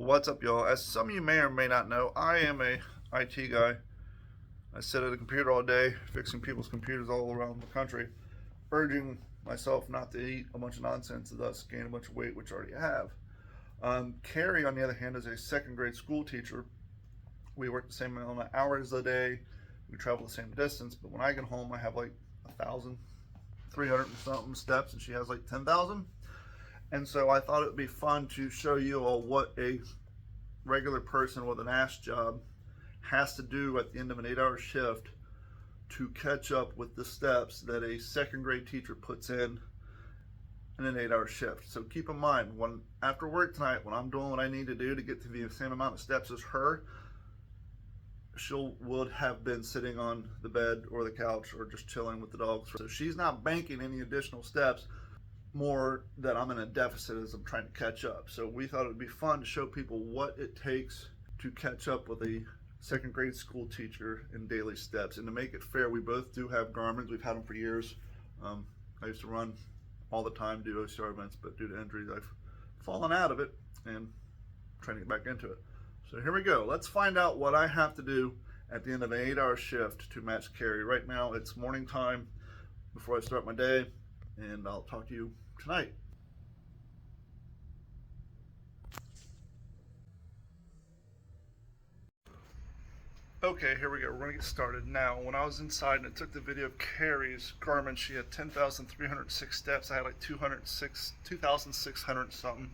What's up, y'all? As some of you may or may not know, I am a IT guy. I sit at a computer all day, fixing people's computers all around the country, urging myself not to eat a bunch of nonsense and thus gain a bunch of weight, which I already have. Carrie, on the other hand, is a second grade school teacher. We work the same amount of hours a day. We travel the same distance, but when I get home, I have like 1,300 and something steps, and she has like 10,000. And so I thought it would be fun to show you all what a regular person with an ass job has to do at the end of an 8-hour shift to catch up with the steps that a second grade teacher puts in an 8-hour shift. So keep in mind, when after work tonight, when I'm doing what I need to do to get to the same amount of steps as her, she would have been sitting on the bed or the couch or just chilling with the dogs. So she's not banking any additional steps, more that I'm in a deficit as I'm trying to catch up. So we thought it would be fun to show people what it takes to catch up with a second grade school teacher in daily steps. And to make it fair, we both do have Garmin's. We've had them for years. I used to run all the time, do OCR events, but due to injuries, I've fallen out of it and trying to get back into it. So here we go. Let's find out what I have to do at the end of an 8-hour shift to match Carrie. Right now, it's morning time before I start my day, and I'll talk to you tonight. Okay, here we go. We're going to get started now. When I was inside and I took the video of Carrie's Garmin, she had 10,306 steps. I had like 2,600 something.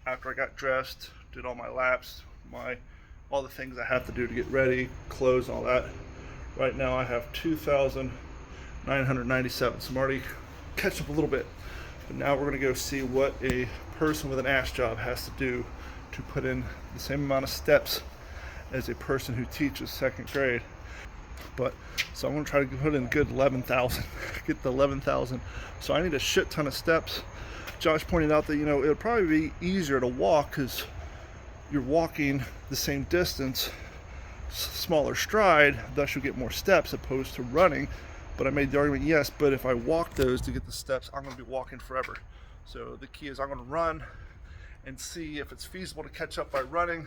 After I got dressed, did all my laps, all the things I have to do to get ready, clothes, all that. Right now I have 2,997. So I'm already catching up a little bit. But now we're going to go see what a person with an ass job has to do to put in the same amount of steps as a person who teaches second grade. So I'm going to try to put in a good 11,000, get the 11,000. So I need a shit ton of steps. Josh pointed out that, it would probably be easier to walk because you're walking the same distance, smaller stride, thus you'll get more steps opposed to running. But I made the argument, yes, but if I walk those to get the steps, I'm going to be walking forever. So the key is I'm going to run and see if it's feasible to catch up by running.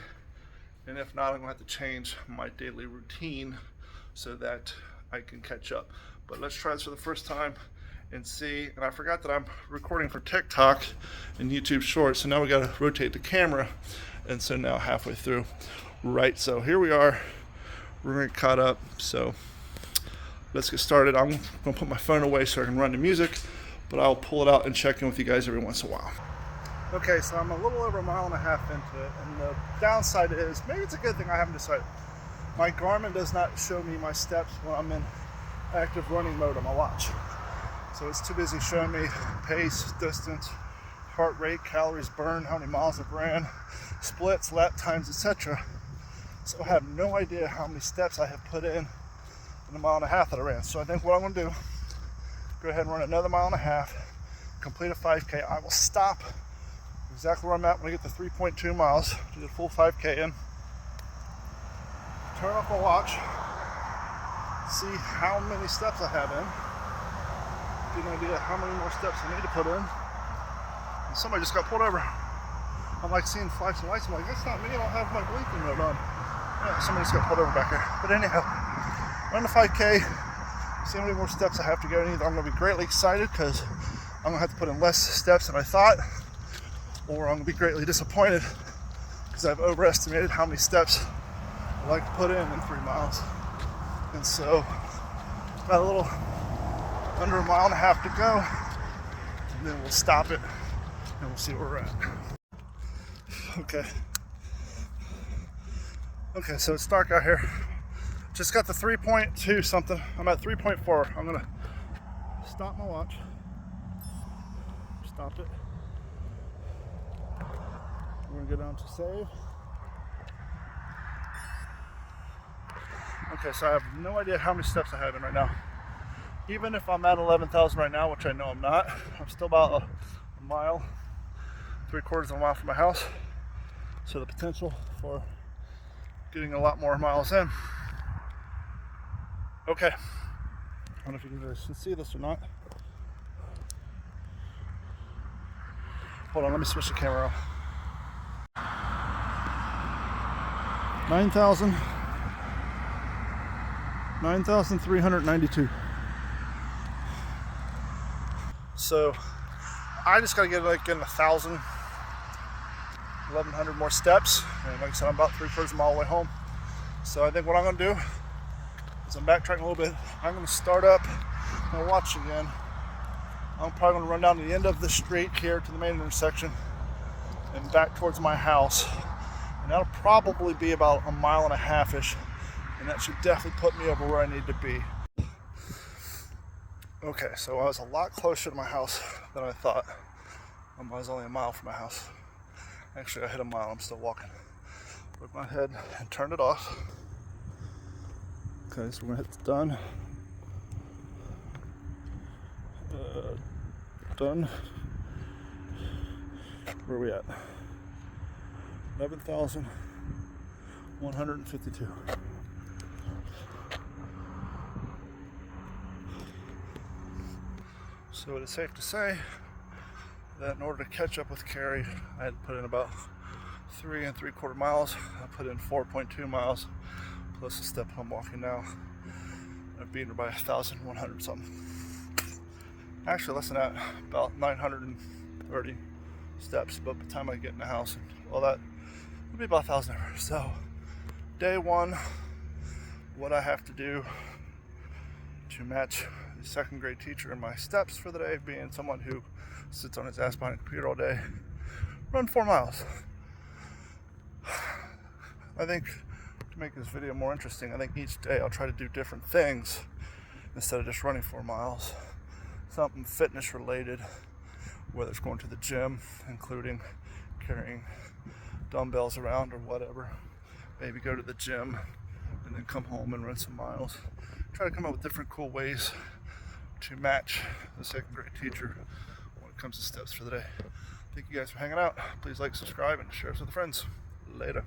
And if not, I'm going to have to change my daily routine so that I can catch up. But let's try this for the first time and see. And I forgot that I'm recording for TikTok and YouTube Shorts. So now we got to rotate the camera. And so now halfway through. Right, so here we are. We're going to get caught up. So let's get started. I'm going to put my phone away so I can run the music, but I'll pull it out and check in with you guys every once in a while. Okay, so I'm a little over 1.5 miles into it, and the downside is, maybe it's a good thing I haven't decided. My Garmin does not show me my steps when I'm in active running mode on my watch. So it's too busy showing me pace, distance, heart rate, calories burned, how many miles I've ran, splits, lap times, etc. So I have no idea how many steps I have put in the 1.5 miles that I ran. So I think what I'm going to do, go ahead and run another 1.5 miles, complete a 5K. I will stop exactly where I'm at when I get to 3.2 miles, do the full 5K in, turn off my watch, see how many steps I have in, get an idea how many more steps I need to put in. And somebody just got pulled over. I'm like seeing flashing lights. I'm like, that's not me, I don't have my blinking mode on. Yeah, somebody just got pulled over back here. But anyhow, run the 5K, see how many more steps I have to go. And either I'm going to be greatly excited because I'm going to have to put in less steps than I thought, or I'm going to be greatly disappointed because I've overestimated how many steps I like to put in 3 miles. And so, got a little under 1.5 miles to go, and then we'll stop it and we'll see where we're at. Okay, so it's dark out here. Just got the 3.2 something. I'm at 3.4. I'm gonna stop my watch. Stop it. We're gonna go down to save. Okay, so I have no idea how many steps I have in right now. Even if I'm at 11,000 right now, which I know I'm not, I'm still about a mile, 3/4 of a mile from my house. So the potential for getting a lot more miles in. Okay, I don't know if you can see this or not. Hold on, let me switch the camera off. 9,392. So I just gotta get like in 1,100 more steps, and like I said, I'm about 3/4 of a mile away home. So I think what I'm gonna do is I'm backtracking a little bit. I'm gonna start up and watch again. I'm probably gonna run down to the end of the street here to the main intersection and back towards my house. And that'll probably be about 1.5 miles-ish, and that should definitely put me over where I need to be. Okay, so I was a lot closer to my house than I thought. I was only 1 mile from my house. Actually, I hit 1 mile. I'm still walking. Broke my head and turned it off. Okay, so we're gonna hit done. Done. Where are we at? 11,152. So it is safe to say that in order to catch up with Carrie, I had to put in about 3 3/4 miles. I put in 4.2 miles plus the step I'm walking now. I've beaten her by 1,100 something. Actually, less than that, about 930 steps. But by the time I get in the house and all that, it'll be about 1,000 ever. So, day one, what I have to do to match the second grade teacher in my steps for the day, being someone who sits on his ass behind a computer all day, run 4 miles. I think to make this video more interesting, I think each day I'll try to do different things instead of just running 4 miles. Something fitness related, whether it's going to the gym, including carrying dumbbells around or whatever. Maybe go to the gym and then come home and run some miles. Try to come up with different cool ways to match the second grade teacher when it comes to steps for the day. Thank you guys for hanging out. Please like, subscribe, and share us with friends. Later.